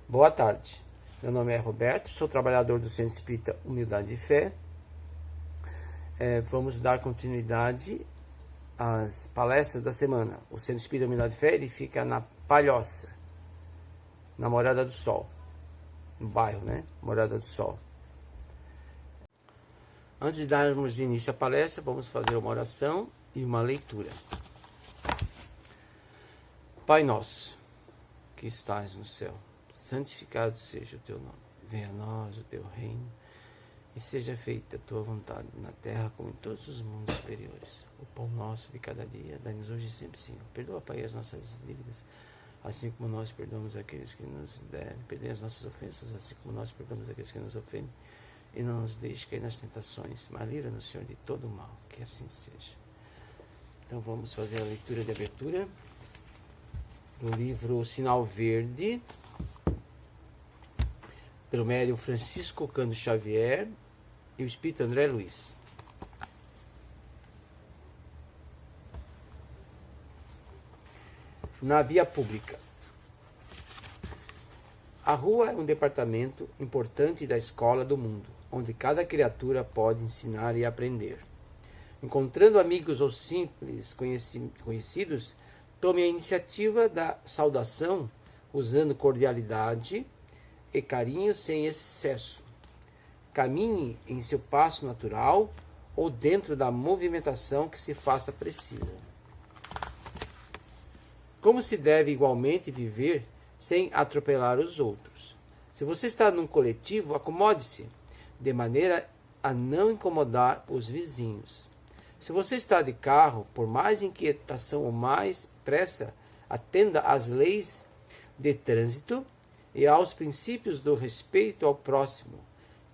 Boa tarde, meu nome é Roberto, sou trabalhador do Centro Espírita Humildade e Fé. Vamos dar continuidade às palestras da semana. O Centro Espírita Humildade e Fé ele fica na Palhoça, na Morada do Sol, no bairro, né? Morada do Sol. Antes de darmos início à palestra, vamos fazer uma oração e uma leitura. Pai nosso, que estás no céu, santificado seja o teu nome. Venha a nós o teu reino e seja feita a tua vontade na terra como em todos os mundos superiores. O pão nosso de cada dia, dai-nos hoje e sempre, Senhor. Perdoa, Pai, as nossas dívidas, assim como nós perdoamos aqueles que nos devem. Perdoa as nossas ofensas, assim como nós perdoamos aqueles que nos ofendem. E não nos deixe cair nas tentações, mas livra-nos, Senhor, de todo o mal. Que assim seja. Então vamos fazer a leitura de abertura do livro Sinal Verde, pelo médium Francisco Cândido Xavier e o espírito André Luiz. Na via pública. A rua é um departamento importante da escola do mundo, onde cada criatura pode ensinar e aprender. Encontrando amigos ou simples conhecidos, tome a iniciativa da saudação, usando cordialidade e carinho sem excesso. Caminhe em seu passo natural ou dentro da movimentação que se faça precisa. Como se deve igualmente viver sem atropelar os outros? Se você está num coletivo, acomode-se, de maneira a não incomodar os vizinhos. Se você está de carro, por mais inquietação ou mais pressa, atenda às leis de trânsito e aos princípios do respeito ao próximo,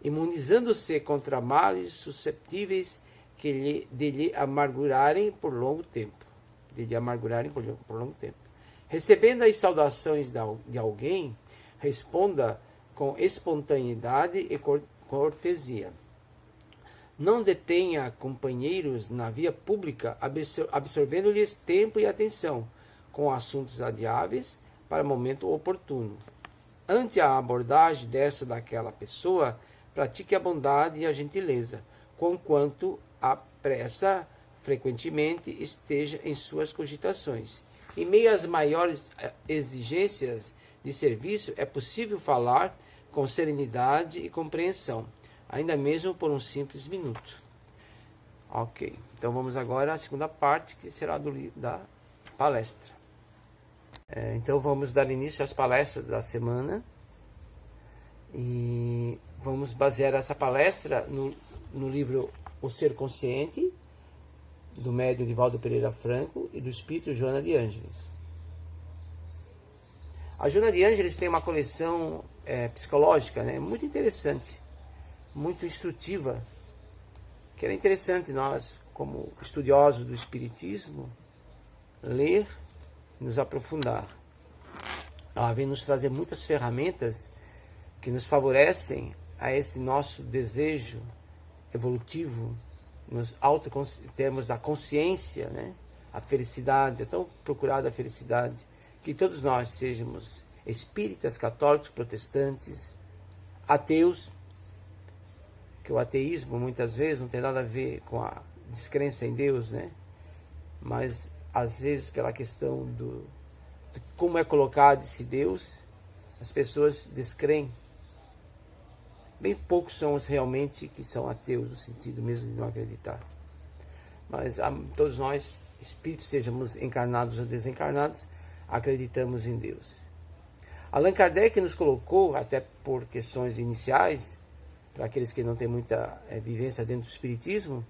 imunizando-se contra males susceptíveis de lhe amargurarem por longo tempo. Recebendo as saudações de alguém, responda com espontaneidade e cortesia. Não detenha companheiros na via pública, absorvendo-lhes tempo e atenção, com assuntos adiáveis para momento oportuno. Ante a abordagem dessa ou daquela pessoa, pratique a bondade e a gentileza, conquanto a pressa frequentemente esteja em suas cogitações. Em meio às maiores exigências de serviço, é possível falar com serenidade e compreensão, ainda mesmo por um simples minuto. Ok, então vamos agora à segunda parte, que será da palestra. Então vamos dar início às palestras da semana e vamos basear essa palestra no livro O Ser Consciente, do médium Divaldo Pereira Franco e do espírito Joana de Ângeles. A Joana de Ângeles tem uma coleção psicológica, né, muito interessante, muito instrutiva, que era interessante nós, como estudiosos do espiritismo, ler e nos aprofundar. Ela vem nos trazer muitas ferramentas que nos favorecem a esse nosso desejo evolutivo, nos termos da consciência, né? A felicidade, a tão procurada felicidade, que todos nós sejamos espíritas, católicos, protestantes, ateus, que o ateísmo muitas vezes não tem nada a ver com a descrença em Deus, né? Mas às vezes pela questão de como é colocado esse Deus, as pessoas descreem. Bem poucos são os realmente que são ateus, no sentido mesmo de não acreditar. Mas todos nós, espíritos, sejamos encarnados ou desencarnados, acreditamos em Deus. Allan Kardec nos colocou, até por questões iniciais, para aqueles que não têm muita vivência dentro do espiritismo,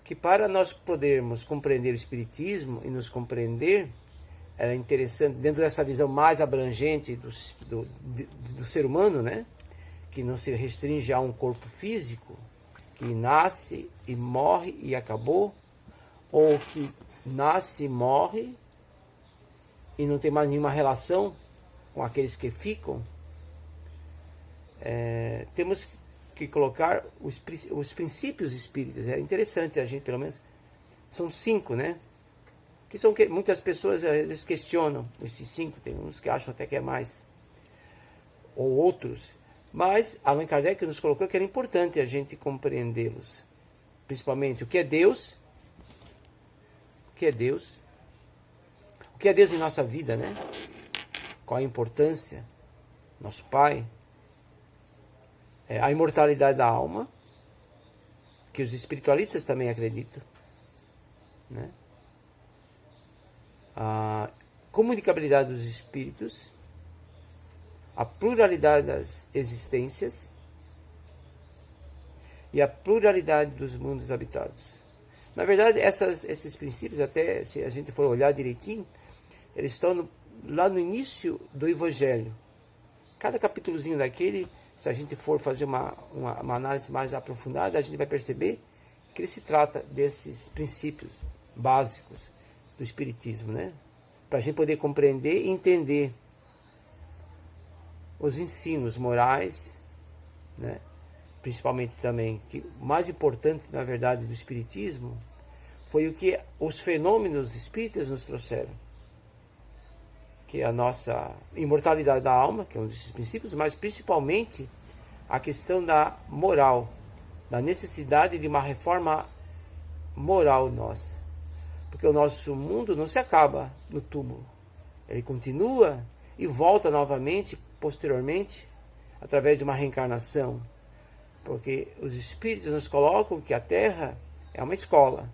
que para nós podermos compreender o espiritismo e nos compreender, era interessante, dentro dessa visão mais abrangente do ser humano, né? Que não se restringe a um corpo físico, que nasce e morre e acabou, ou que nasce e morre e não tem mais nenhuma relação com aqueles que ficam. Temos que colocar os princípios espíritas. É interessante a gente, pelo menos, são 5, né? Que muitas pessoas às vezes questionam esses 5, tem uns que acham até que é mais. ou outros, mas Allan Kardec nos colocou que era importante a gente compreendê-los. Principalmente o que é Deus, o que é Deus, o que é Deus em nossa vida, né? Qual a importância, nosso Pai, a imortalidade da alma, que os espiritualistas também acreditam, né? A comunicabilidade dos espíritos, a pluralidade das existências e a pluralidade dos mundos habitados. Na verdade, esses princípios, até se a gente for olhar direitinho, eles estão lá no início do Evangelho. Cada capítulozinho daquele, se a gente for fazer uma análise mais aprofundada, a gente vai perceber que ele se trata desses princípios básicos do Espiritismo, né? Para a gente poder compreender e entender os ensinos morais, né? Principalmente também, que o mais importante, na verdade, do Espiritismo foi o que os fenômenos espíritas nos trouxeram, que é a nossa imortalidade da alma, que é um desses princípios, mas principalmente a questão da moral, da necessidade de uma reforma moral nossa. Porque o nosso mundo não se acaba no túmulo. Ele continua e volta novamente, posteriormente, através de uma reencarnação. Porque os espíritos nos colocam que a Terra é uma escola.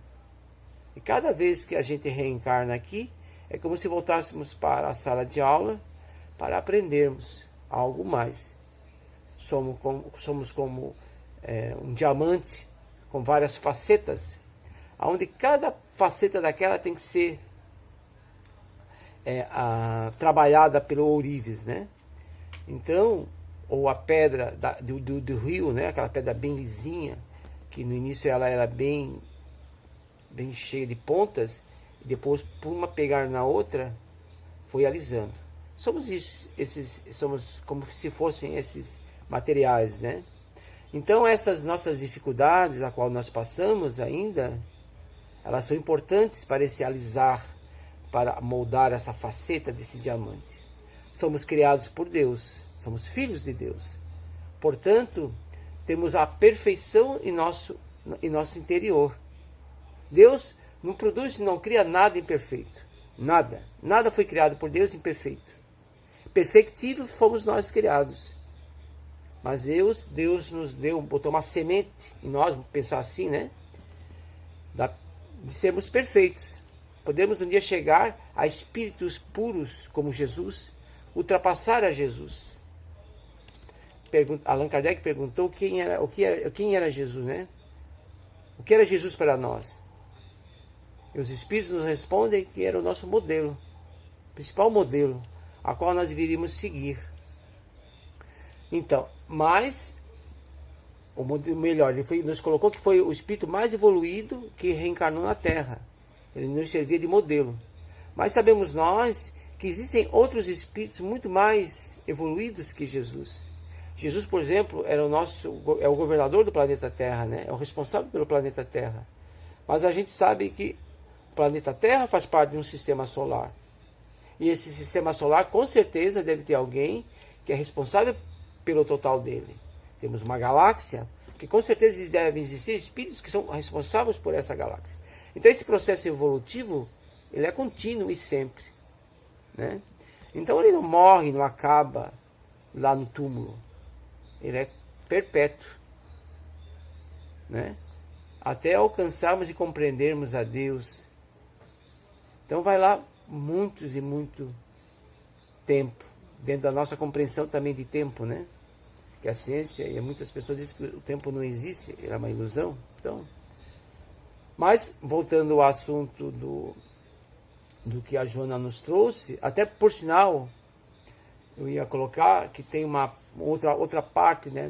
E cada vez que a gente reencarna aqui, é como se voltássemos para a sala de aula para aprendermos algo mais. Somos como um diamante com várias facetas, onde cada faceta daquela tem que ser trabalhada pelo ourives, né? Então, ou a pedra do rio, né? Aquela pedra bem lisinha, que no início ela era bem cheia de pontas, e depois, por uma pegar na outra, foi alisando. Somos como se fossem esses materiais, né? Então, essas nossas dificuldades, a qual nós passamos ainda, elas são importantes para esse alisar, para moldar essa faceta desse diamante. Somos criados por Deus, somos filhos de Deus. Portanto, temos a perfeição em nosso interior. Deus não produz, não cria nada imperfeito. Nada. Nada foi criado por Deus imperfeito. Perfectível fomos nós criados. Mas Deus nos botou uma semente em nós, vamos pensar assim, né? De sermos perfeitos. Podemos um dia chegar a espíritos puros como Jesus, ultrapassar a Jesus. Allan Kardec perguntou quem era Jesus, né? O que era Jesus para nós? E os espíritos nos respondem que era o nosso modelo, o principal modelo, a qual nós deveríamos seguir. Então, mas o melhor, ele nos colocou que foi o espírito mais evoluído que reencarnou na Terra. Ele nos servia de modelo. Mas sabemos nós que existem outros espíritos muito mais evoluídos que Jesus. Jesus, por exemplo, é o governador do planeta Terra, né? É o responsável pelo planeta Terra. Mas a gente sabe que o planeta Terra faz parte de um sistema solar. E esse sistema solar, com certeza, deve ter alguém que é responsável pelo total dele. Temos uma galáxia, que com certeza devem existir espíritos que são responsáveis por essa galáxia. Então esse processo evolutivo, ele é contínuo e sempre, né? Então ele não morre, não acaba lá no túmulo. Ele é perpétuo, né? Até alcançarmos e compreendermos a Deus. Então vai lá muitos e muito tempo, dentro da nossa compreensão também de tempo, né? Que a ciência, e muitas pessoas dizem que o tempo não existe, é uma ilusão. Então, mas, voltando ao assunto do que a Joana nos trouxe, até por sinal, eu ia colocar que tem uma outra parte, né,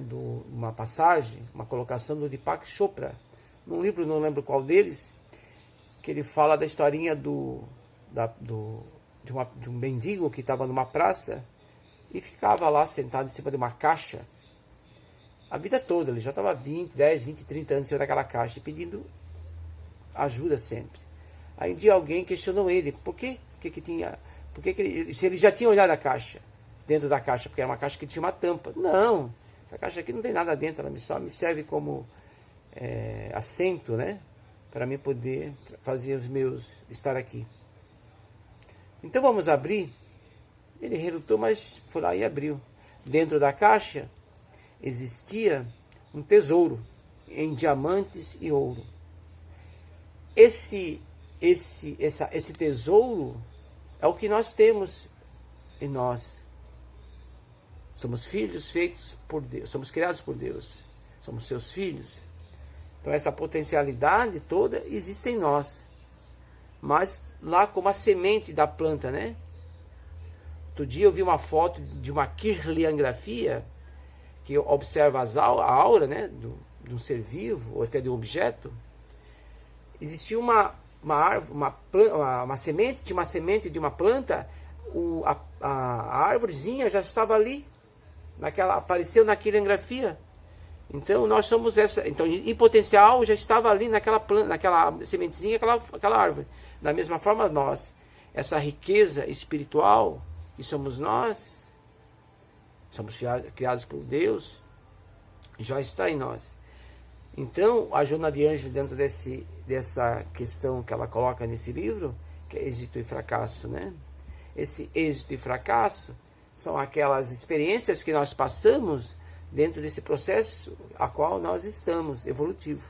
uma passagem, uma colocação do Deepak Chopra, num livro, não lembro qual deles, que ele fala da historinha de um mendigo que estava numa praça e ficava lá sentado em cima de uma caixa a vida toda. Ele já estava 10, 20, 30 anos em cima daquela caixa e pedindo ajuda sempre. Aí um dia alguém questionou ele, se ele já tinha olhado a caixa, dentro da caixa, porque era uma caixa que tinha uma tampa. Não, essa caixa aqui não tem nada dentro, ela só me serve como assento, né? Para mim poder fazer estar aqui. Então vamos abrir. Ele relutou, mas foi lá e abriu. Dentro da caixa existia um tesouro em diamantes e ouro. Esse tesouro é o que nós temos em nós. Somos filhos feitos por Deus, somos criados por Deus, somos seus filhos. Então essa potencialidade toda existe em nós. Mas lá como a semente da planta, né? Outro dia eu vi uma foto de uma kirliangrafia que observa a aura, né, de um ser vivo ou até de um objeto. Existia uma semente, tinha uma semente de uma planta, a árvorezinha já estava ali, apareceu na kirliangrafia. Então nós somos essa. Então, em potencial já estava ali naquela planta, naquela sementezinha, aquela árvore. Da mesma forma, nós, essa riqueza espiritual que somos nós, somos criados por Deus, já está em nós. Então, a Joana de Ângelo, dentro dessa questão que ela coloca nesse livro, que é êxito e fracasso, né? Esse êxito e fracasso são aquelas experiências que nós passamos dentro desse processo a qual nós estamos, evolutivo,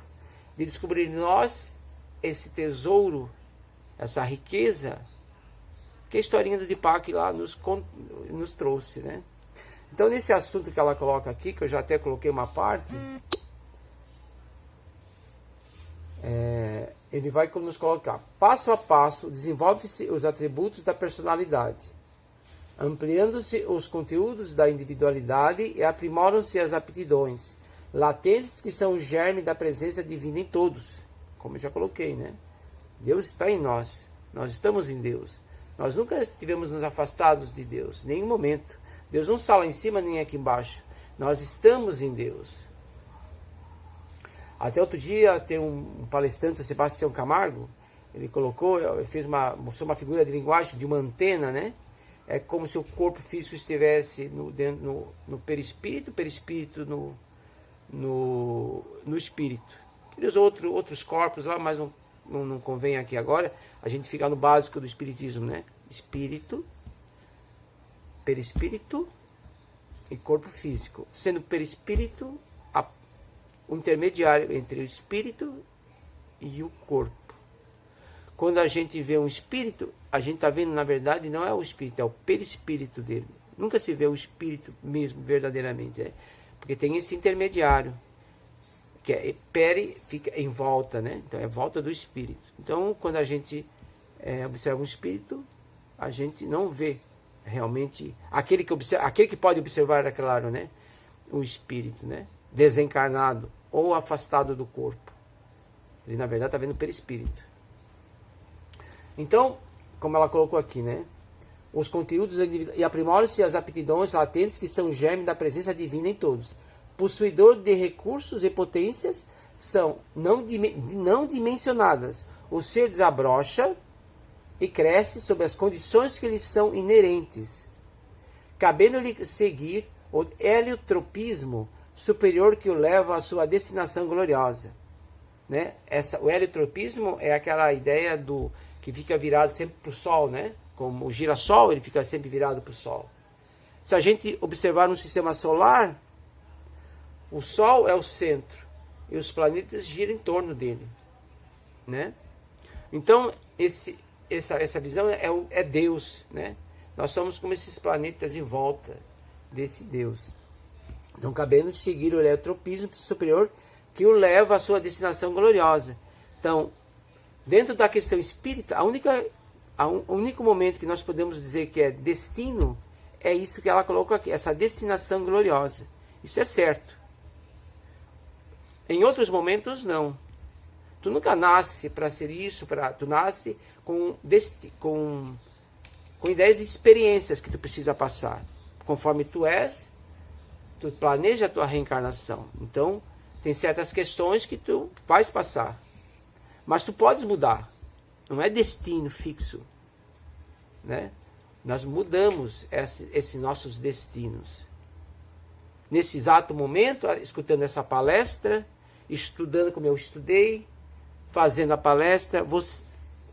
de descobrir em nós esse tesouro, essa riqueza, que a historinha do Deepak lá nos trouxe, né? Então, nesse assunto que ela coloca aqui, que eu já até coloquei uma parte, ele vai nos colocar, passo a passo, desenvolve-se os atributos da personalidade, ampliando-se os conteúdos da individualidade e aprimoram-se as aptidões latentes que são o germe da presença divina em todos. Como eu já coloquei, né? Deus está em nós, nós estamos em Deus. Nós nunca estivemos nos afastados de Deus, em nenhum momento. Deus não está lá em cima nem aqui embaixo. Nós estamos em Deus. Até outro dia tem um palestrante, o Sebastião Camargo, ele mostrou uma figura de linguagem de uma antena, né? É como se o corpo físico estivesse no perispírito, perispírito no espírito. Ele usou outros corpos lá, mas não convém aqui agora. A gente fica no básico do espiritismo, né? Espírito, perispírito e corpo físico. Sendo o perispírito o intermediário entre o espírito e o corpo. Quando a gente vê um espírito, a gente está vendo, na verdade, não é o espírito, é o perispírito dele. Nunca se vê o espírito mesmo, verdadeiramente, né? Porque tem esse intermediário, que é fica em volta, né? Então é volta do espírito. Então, quando a gente observa um espírito, a gente não vê realmente aquele que pode observar, é claro, né? O espírito, né? Desencarnado ou afastado do corpo. Ele, na verdade, está vendo o perispírito. Então, como ela colocou aqui, né? Os conteúdos e aprimoram-se as aptidões latentes que são o germe da presença divina em todos. Possuidor de recursos e potências são não dimensionadas. O ser desabrocha e cresce sob as condições que lhe são inerentes, cabendo-lhe seguir o heliotropismo superior que o leva à sua destinação gloriosa, né? O heliotropismo é aquela ideia que fica virado sempre para o Sol, né? Como o girassol, ele fica sempre virado para o Sol. Se a gente observar no sistema solar, o Sol é o centro e os planetas giram em torno dele, né? Então, essa visão é Deus, né? Nós somos como esses planetas em volta desse Deus. Então, cabendo de seguir o heliotropismo superior que o leva à sua destinação gloriosa. Então, dentro da questão espírita, o único momento que nós podemos dizer que é destino é isso que ela colocou aqui, essa destinação gloriosa. Isso é certo. Em outros momentos, não. Tu nunca nasce para ser isso, tu nasce com ideias e experiências que tu precisa passar. Conforme tu és, tu planeja a tua reencarnação. Então, tem certas questões que tu vais passar. Mas tu podes mudar. Não é destino fixo, né? Nós mudamos esses nossos destinos. Nesse exato momento, escutando essa palestra, estudando como eu estudei, fazendo a palestra,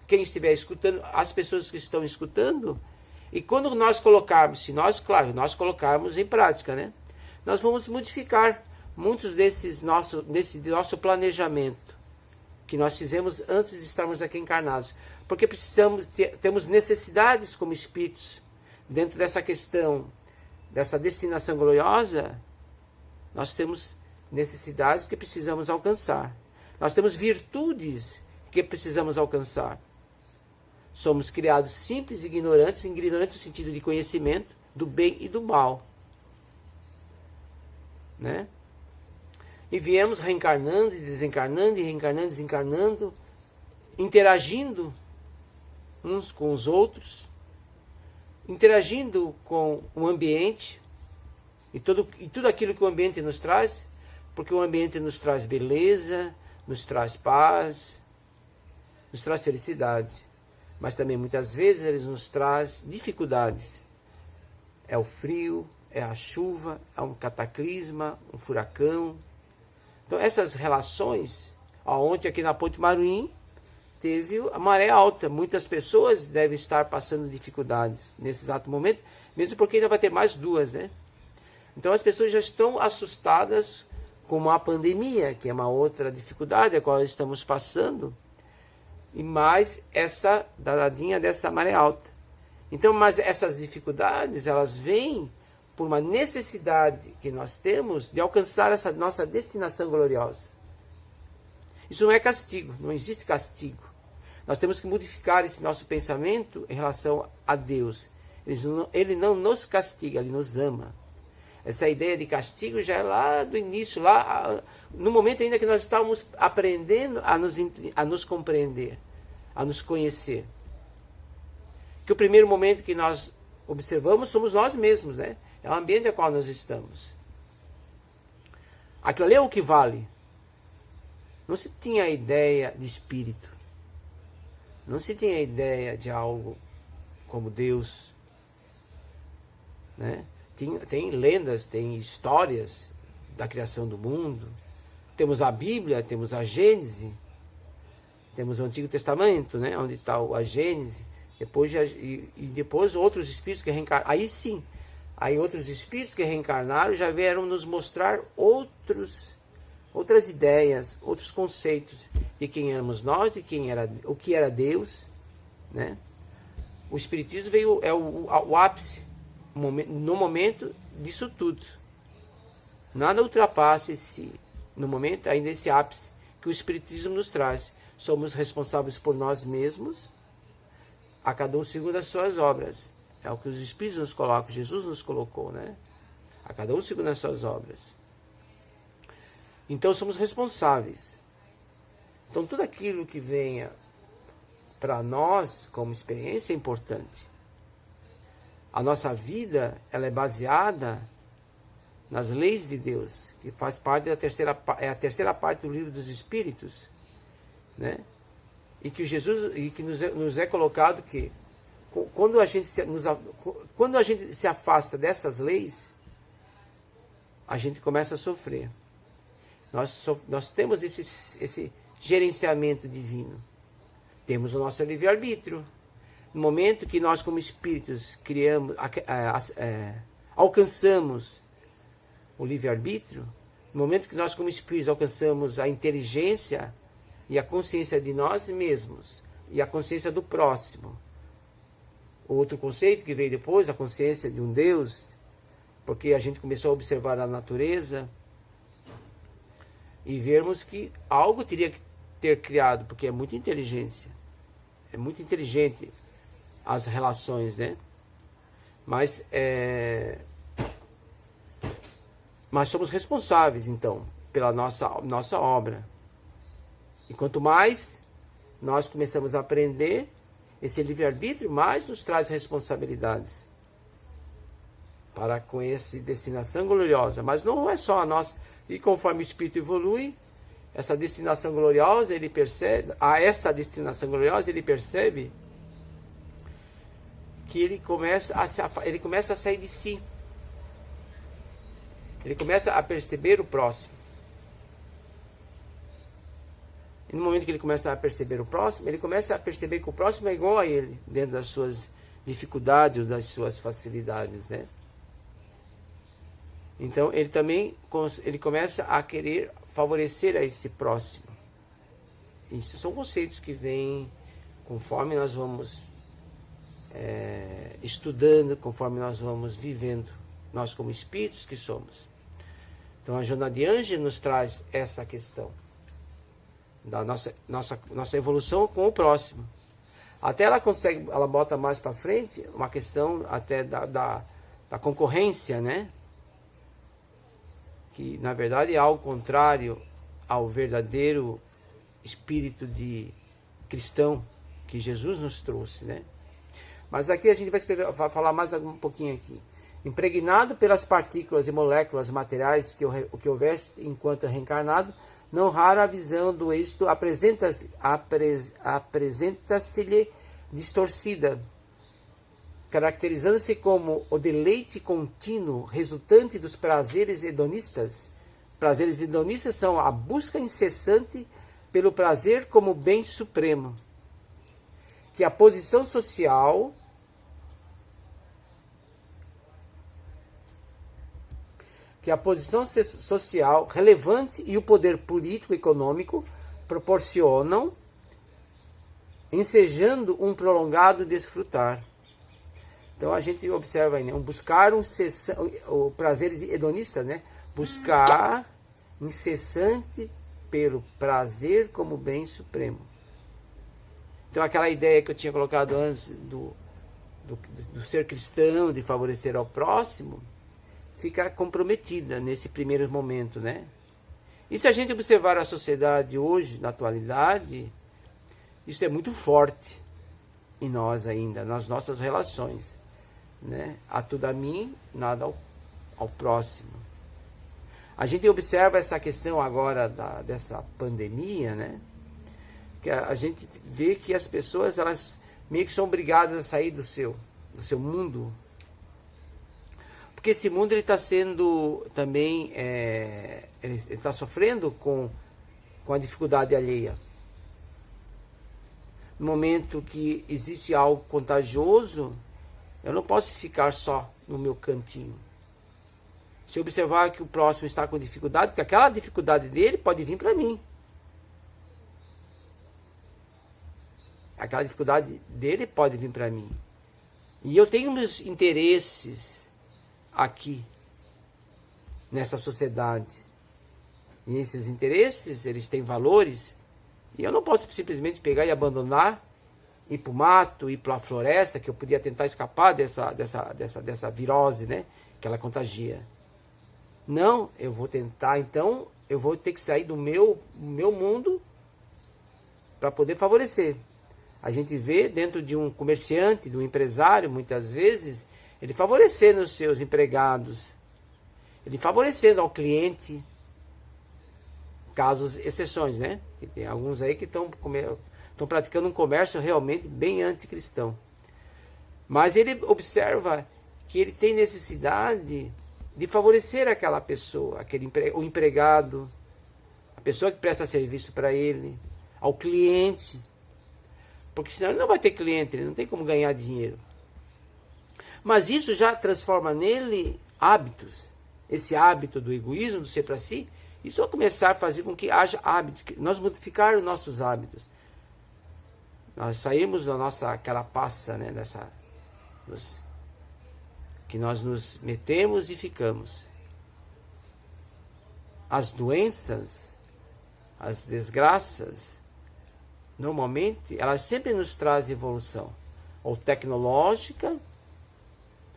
quem estiver escutando, as pessoas que estão escutando, e quando nós colocarmos, nós colocarmos em prática, né? Nós vamos modificar muitos desse nosso planejamento que nós fizemos antes de estarmos aqui encarnados. Porque temos necessidades como espíritos, dentro dessa questão, dessa destinação gloriosa, nós temos necessidades que precisamos alcançar. Nós temos virtudes que precisamos alcançar. Somos criados simples e ignorantes no sentido de conhecimento do bem e do mal. Né? E viemos reencarnando e desencarnando, e reencarnando e desencarnando, interagindo uns com os outros, interagindo com o ambiente e tudo aquilo que o ambiente nos traz, porque o ambiente nos traz beleza, nos traz paz, nos traz felicidade, mas também muitas vezes ele nos traz dificuldades. É o frio, é a chuva, é um cataclisma, um furacão. Então essas relações, ontem aqui na Ponte Maruim, teve a maré alta. Muitas pessoas devem estar passando dificuldades nesse exato momento, mesmo porque ainda vai ter mais 2, né? Então as pessoas já estão assustadas com a pandemia, que é uma outra dificuldade a qual estamos passando, e mais essa danadinha dessa maré alta. Então, mas essas dificuldades, elas vêm por uma necessidade que nós temos de alcançar essa nossa destinação gloriosa. Isso não é castigo, não existe castigo. Nós temos que modificar esse nosso pensamento em relação a Deus. Ele não nos castiga, Ele nos ama. Essa ideia de castigo já é lá do início, lá no momento ainda que nós estávamos aprendendo a nos compreender, a nos conhecer. Que o primeiro momento que nós observamos somos nós mesmos, né? É o ambiente no qual nós estamos. Aquilo ali é o que vale. Não se tinha a ideia de espírito. Não se tinha a ideia de algo como Deus. Né? Tem lendas, tem histórias da criação do mundo. Temos a Bíblia, temos a Gênese. Temos o Antigo Testamento, né? Onde está a Gênese. Depois outros espíritos que reencarnaram. Aí sim, aí outros espíritos que reencarnaram já vieram nos mostrar outras ideias, outros conceitos de quem éramos nós, o que era Deus, né? O Espiritismo é o ápice no momento disso tudo. Nada ultrapassa no momento ainda esse ápice que o Espiritismo nos traz. Somos responsáveis por nós mesmos, a cada um segundo as suas obras. É o que os Espíritos nos colocam, Jesus nos colocou, né? A cada um segundo as suas obras. Então somos responsáveis. Então tudo aquilo que venha para nós como experiência é importante. A nossa vida, ela é baseada nas leis de Deus, que faz parte a terceira parte do Livro dos Espíritos, né? E que nos é colocado que quando a gente se afasta dessas leis, a gente começa a sofrer. Nós temos esse gerenciamento divino. Temos o nosso livre-arbítrio. No momento que nós, como espíritos, alcançamos o livre-arbítrio, no momento que nós, como espíritos, alcançamos a inteligência e a consciência de nós mesmos e a consciência do próximo. O outro conceito que veio depois, a consciência de um Deus, porque a gente começou a observar a natureza e vermos que algo teria que ter criado, porque é muita inteligência. É muito inteligente as relações, né? Mas somos responsáveis, então, pela nossa obra. E quanto mais nós começamos a aprender esse livre-arbítrio, mais nos traz responsabilidades para com essa destinação gloriosa. Mas não é só a nossa. E conforme o espírito evolui, essa destinação gloriosa, ele percebe que ele começa a sair de si. Ele começa a perceber o próximo. E no momento que ele começa a perceber o próximo, ele começa a perceber que o próximo é igual a ele, dentro das suas dificuldades, das suas facilidades, né? Então ele também começa a querer favorecer a esse próximo. Isso são conceitos que vêm conforme nós vamos estudando, conforme nós vamos vivendo, nós como espíritos que somos. Então a Joana de Ângeles nos traz essa questão da nossa evolução com o próximo. Até ela bota mais para frente uma questão até da concorrência, né? Que na verdade é algo contrário ao verdadeiro espírito de cristão que Jesus nos trouxe, né? Mas aqui a gente vai falar mais um pouquinho aqui. Impregnado pelas partículas e moléculas materiais que houvesse enquanto reencarnado, não raro a visão do êxito apresenta-se-lhe distorcida, caracterizando-se como o deleite contínuo resultante dos prazeres hedonistas. Prazeres hedonistas são a busca incessante pelo prazer como bem supremo, que a posição social relevante e o poder político e econômico proporcionam, ensejando um prolongado desfrutar. Então a gente observa aí, né? Buscar o prazeres hedonistas, né? Buscar incessante pelo prazer como bem supremo. Então aquela ideia que eu tinha colocado antes do ser cristão, de favorecer ao próximo, fica comprometida nesse primeiro momento, né? E se a gente observar a sociedade hoje, na atualidade, isso é muito forte em nós ainda, nas nossas relações, né? A tudo a mim, nada ao próximo. A gente observa essa questão agora dessa pandemia, né? Que a gente vê que as pessoas, elas meio que são obrigadas a sair do seu mundo. Porque esse mundo ele está sendo também, ele está sofrendo com a dificuldade alheia. No momento que existe algo contagioso, eu não posso ficar só no meu cantinho. Se eu observar que o próximo está com dificuldade, porque aquela dificuldade dele pode vir para mim. Aquela dificuldade dele pode vir para mim. E eu tenho meus interesses aqui, nessa sociedade. E esses interesses, eles têm valores. E eu não posso simplesmente pegar e abandonar, ir para o mato, ir para a floresta, que eu podia tentar escapar dessa virose, né? Que ela contagia. Não, eu vou tentar, então, eu vou ter que sair do meu mundo para poder favorecer. A gente vê dentro de um comerciante, de um empresário, muitas vezes, ele favorecendo os seus empregados, ele favorecendo ao cliente, casos, exceções, né? E tem alguns aí que estão praticando um comércio realmente bem anticristão. Mas ele observa que ele tem necessidade de favorecer aquela pessoa, o empregado, a pessoa que presta serviço para ele, ao cliente, porque senão ele não vai ter cliente, ele não tem como ganhar dinheiro. Mas isso já transforma nele hábitos. Esse hábito do egoísmo, do ser para si, isso vai começar a fazer com que haja hábitos, nós modificar os nossos hábitos. Nós saímos da nossa carapaça, né, que nós nos metemos e ficamos. As doenças, as desgraças, normalmente, elas sempre nos trazem evolução. Ou tecnológica.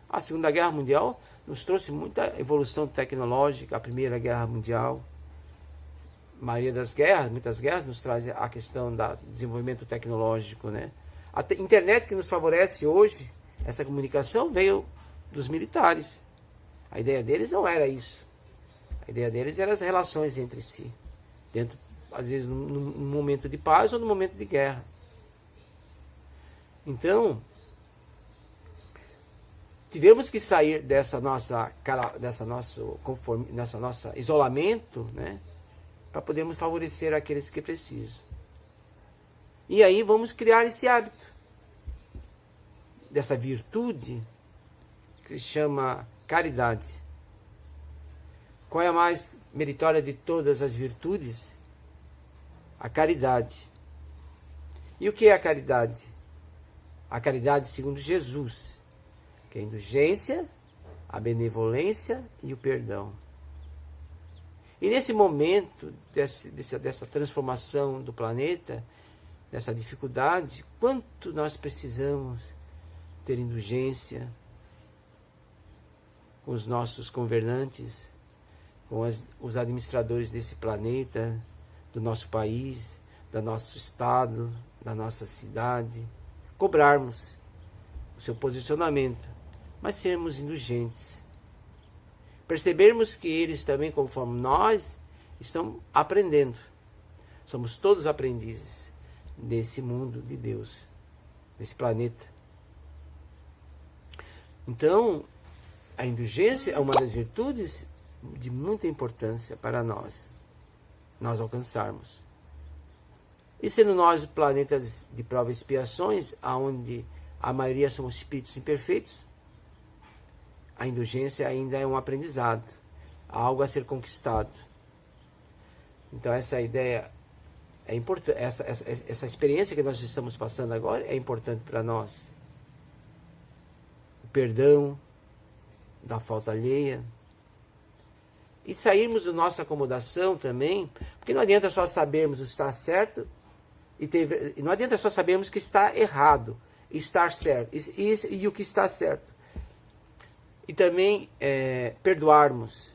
A Segunda Guerra Mundial nos trouxe muita evolução tecnológica, a Primeira Guerra Mundial. A maioria das guerras, muitas guerras, nos traz a questão do desenvolvimento tecnológico, né? A internet que nos favorece hoje, essa comunicação, veio dos militares. A ideia deles não era isso. A ideia deles eram as relações entre si. Dentro, às vezes, num momento de paz ou num momento de guerra. Então, tivemos que sair dessa nosso isolamento, né, para podermos favorecer aqueles que precisam. E aí vamos criar esse hábito, dessa virtude que se chama caridade. Qual é a mais meritória de todas as virtudes? A caridade. E o que é a caridade? A caridade segundo Jesus, que é a indulgência, a benevolência e o perdão. E nesse momento dessa transformação do planeta, dessa dificuldade, quanto nós precisamos ter indulgência com os nossos governantes, com os administradores desse planeta, do nosso país, do nosso estado, da nossa cidade, cobrarmos o seu posicionamento, mas sermos indulgentes. Percebermos que eles também, conforme nós, estão aprendendo. Somos todos aprendizes desse mundo de Deus, desse planeta. Então, a indulgência é uma das virtudes de muita importância para nós alcançarmos. E sendo nós planetas de provas e expiações, onde a maioria são espíritos imperfeitos, a indulgência ainda é um aprendizado, algo a ser conquistado. Então essa ideia é importante, essa experiência que nós estamos passando agora é importante para nós. O perdão da falta alheia. E sairmos da nossa acomodação também, porque não adianta só sabermos o que está certo, e não adianta só sabermos que está errado, estar certo, e o que está certo. E também perdoarmos.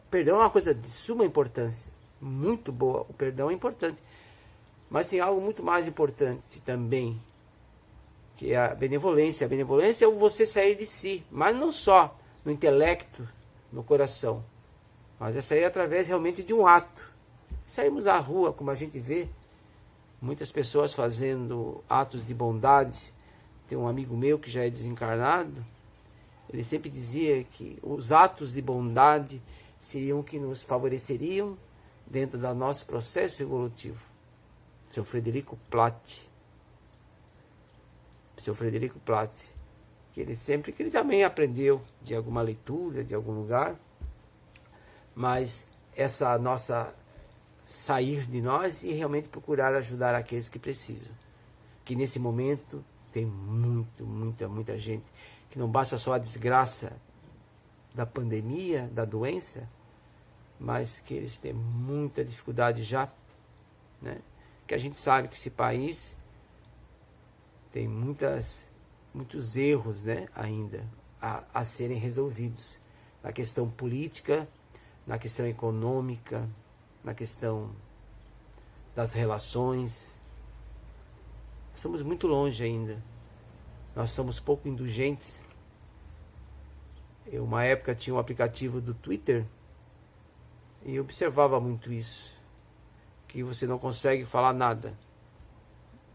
Perdão é uma coisa de suma importância, muito boa, o perdão é importante. Mas tem algo muito mais importante também, que é a benevolência. A benevolência é você sair de si, mas não só no intelecto, no coração, mas é sair através realmente de um ato. Saímos à rua, como a gente vê, muitas pessoas fazendo atos de bondade. Tem um amigo meu que já é desencarnado, ele sempre dizia que os atos de bondade seriam que nos favoreceriam dentro do nosso processo evolutivo. Seu Frederico Platt, que ele também aprendeu de alguma leitura, de algum lugar, mas essa nossa sair de nós e realmente procurar ajudar aqueles que precisam. Que nesse momento tem muita gente, que não basta só a desgraça da pandemia, da doença, mas que eles têm muita dificuldade já, né? Que a gente sabe que esse país tem muitos erros, né, ainda a serem resolvidos, na questão política, na questão econômica, na questão das relações. Estamos muito longe ainda. Nós somos pouco indulgentes. Eu, uma época, tinha um aplicativo do Twitter e eu observava muito isso, que você não consegue falar nada.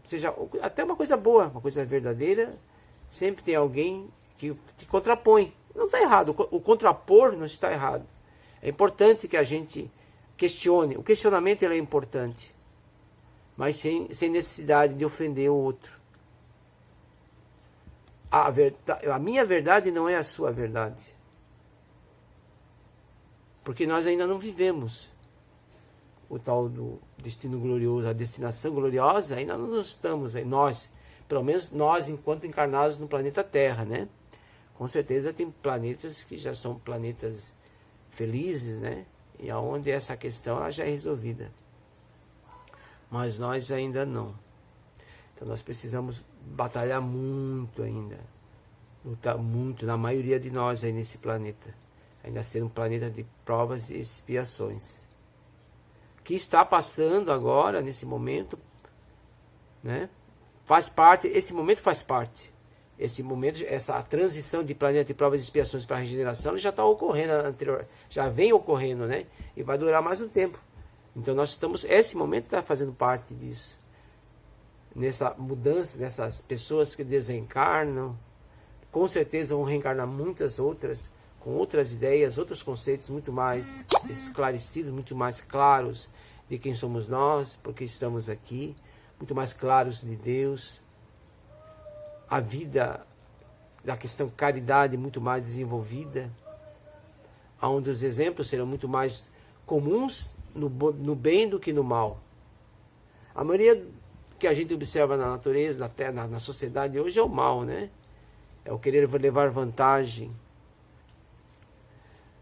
Seja até uma coisa boa, uma coisa verdadeira, sempre tem alguém que te contrapõe. Não está errado, o contrapor não está errado. É importante que a gente questione. O questionamento ele é importante, mas sem necessidade de ofender o outro. A minha verdade não é a sua verdade, porque nós ainda não vivemos o tal do destino glorioso, a destinação gloriosa. Ainda não estamos aí, nós, pelo menos nós enquanto encarnados no planeta Terra, né? Com certeza tem planetas que já são planetas felizes, né? E aonde essa questão ela já é resolvida, mas nós ainda não. Então nós precisamos batalhar muito ainda, lutar muito, na maioria de nós aí nesse planeta, ainda ser um planeta de provas e expiações, que está passando agora, nesse momento, né? Faz parte, esse momento faz parte. Esse momento, essa transição de planeta de provas e expiações para a regeneração já está ocorrendo, já vem ocorrendo, né? E vai durar mais um tempo. Então nós estamos, esse momento está fazendo parte disso. Nessa mudança, nessas pessoas que desencarnam, com certeza vão reencarnar muitas outras, com outras ideias, outros conceitos muito mais esclarecidos, muito mais claros de quem somos nós, porque estamos aqui, muito mais claros de Deus, a vida da questão caridade muito mais desenvolvida, onde os exemplos serão muito mais comuns no bem do que no mal. A maioria que a gente observa na natureza, na terra, na sociedade hoje é o mal, né? É o querer levar vantagem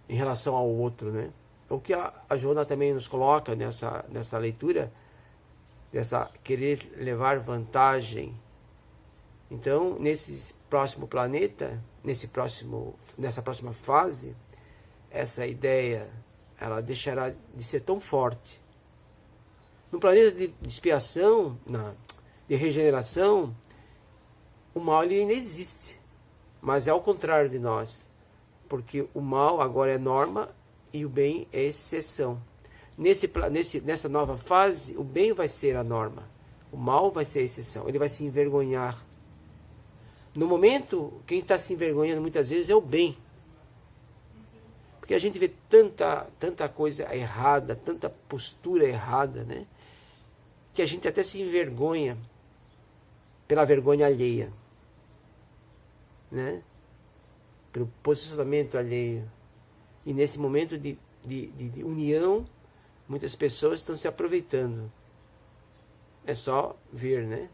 em relação ao outro, né? O que a Joana também nos coloca nessa leitura, dessa querer levar vantagem. Então, nesse próximo planeta, nessa próxima fase, essa ideia, ela deixará de ser tão forte. No planeta de expiação, de regeneração, o mal ele ainda existe, mas é ao contrário de nós, porque o mal agora é norma e o bem é exceção. Nessa nova fase, o bem vai ser a norma, o mal vai ser a exceção, ele vai se envergonhar. No momento, quem está se envergonhando muitas vezes é o bem. Porque a gente vê tanta coisa errada, tanta postura errada, né? Que a gente até se envergonha pela vergonha alheia, né? Pelo posicionamento alheio. E nesse momento de união, muitas pessoas estão se aproveitando. É só ver, né?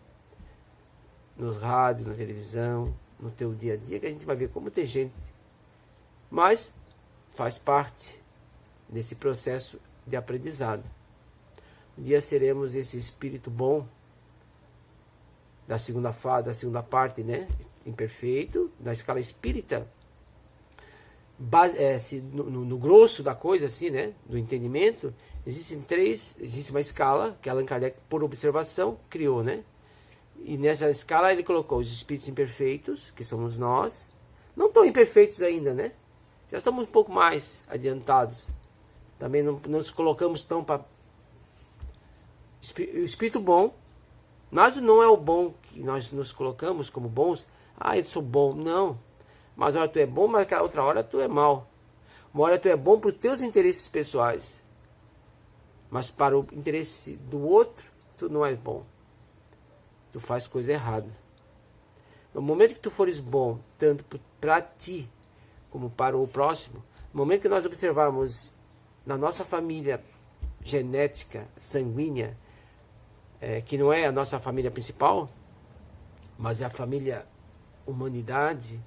Nos rádios, na televisão, no teu dia a dia, que a gente vai ver como tem gente. Mas faz parte desse processo de aprendizado. Um dia seremos esse espírito bom da segunda parte, né? Imperfeito, da escala espírita. No grosso da coisa, assim, né? Do entendimento, existe uma escala que Allan Kardec, por observação, criou, né? E nessa escala ele colocou os espíritos imperfeitos, que somos nós, não tão imperfeitos ainda, né? Já estamos um pouco mais adiantados. Também não nos colocamos tão para... O espírito bom, nós não é o bom que nós nos colocamos como bons. Ah, eu sou bom. Não. Mas uma hora tu é bom, mas aquela outra hora tu é mal. Uma hora tu é bom para os teus interesses pessoais. Mas para o interesse do outro, tu não é bom. Tu faz coisa errada. No momento que tu fores bom, tanto para ti como para o próximo, no momento que nós observarmos na nossa família genética, sanguínea, que não é a nossa família principal, mas é a família humanidade,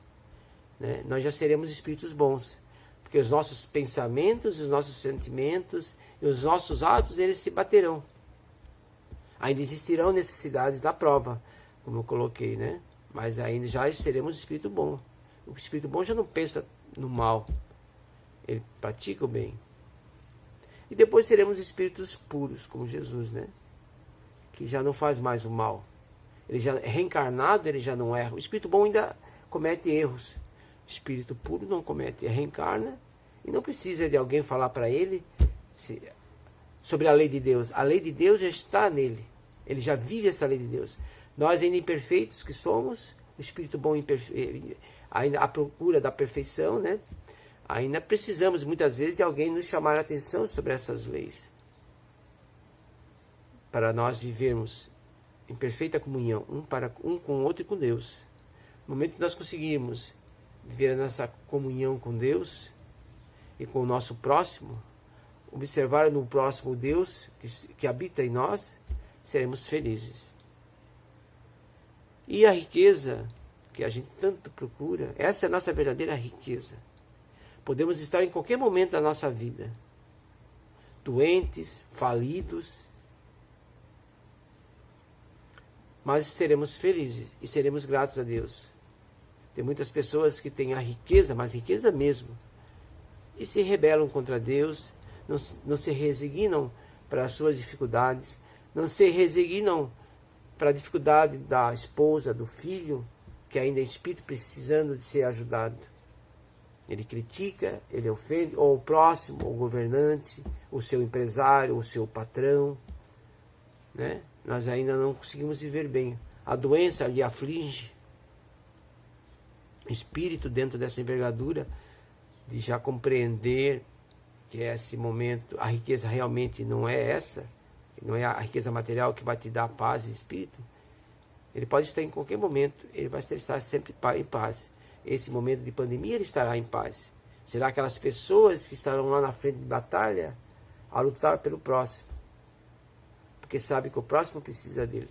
né, nós já seremos espíritos bons. Porque os nossos pensamentos, os nossos sentimentos e os nossos atos, eles se baterão. Ainda existirão necessidades da prova, como eu coloquei, né? Mas ainda já seremos espírito bom. O espírito bom já não pensa no mal, ele pratica o bem. E depois seremos espíritos puros, como Jesus, né? Que já não faz mais o mal. Ele já é reencarnado, ele já não erra. O espírito bom ainda comete erros. O espírito puro não comete, reencarna e não precisa de alguém falar para ele sobre a lei de Deus. A lei de Deus já está nele. Ele já vive essa lei de Deus. Nós ainda imperfeitos que somos, o espírito bom ainda à procura da perfeição, né? Ainda precisamos muitas vezes de alguém nos chamar a atenção sobre essas leis. Para nós vivermos em perfeita comunhão, um com o outro e com Deus. No momento que nós conseguirmos viver nessa comunhão com Deus e com o nosso próximo, observar no próximo Deus que habita em nós, seremos felizes. E a riqueza que a gente tanto procura, essa é a nossa verdadeira riqueza. Podemos estar em qualquer momento da nossa vida, doentes, falidos, mas seremos felizes e seremos gratos a Deus. Tem muitas pessoas que têm a riqueza, mas riqueza mesmo, e se rebelam contra Deus, não se resignam para as suas dificuldades, não se resignam para a dificuldade da esposa, do filho, que ainda é espírito precisando de ser ajudado. Ele critica, ele ofende, ou o próximo, ou o governante, o seu empresário, o seu patrão, né? Nós ainda não conseguimos viver bem. A doença lhe aflige. espírito dentro dessa envergadura, de já compreender que esse momento, a riqueza realmente não é essa, não é a riqueza material que vai te dar paz de espírito, ele pode estar em qualquer momento, ele vai estar sempre em paz. Esse momento de pandemia ele estará em paz. Será aquelas pessoas que estarão lá na frente de batalha a lutar pelo próximo, porque sabe que o próximo precisa dele.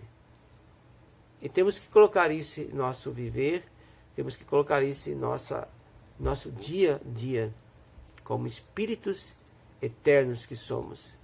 E temos que colocar isso em nosso viver, temos que colocar isso em nosso dia a dia, como espíritos eternos que somos.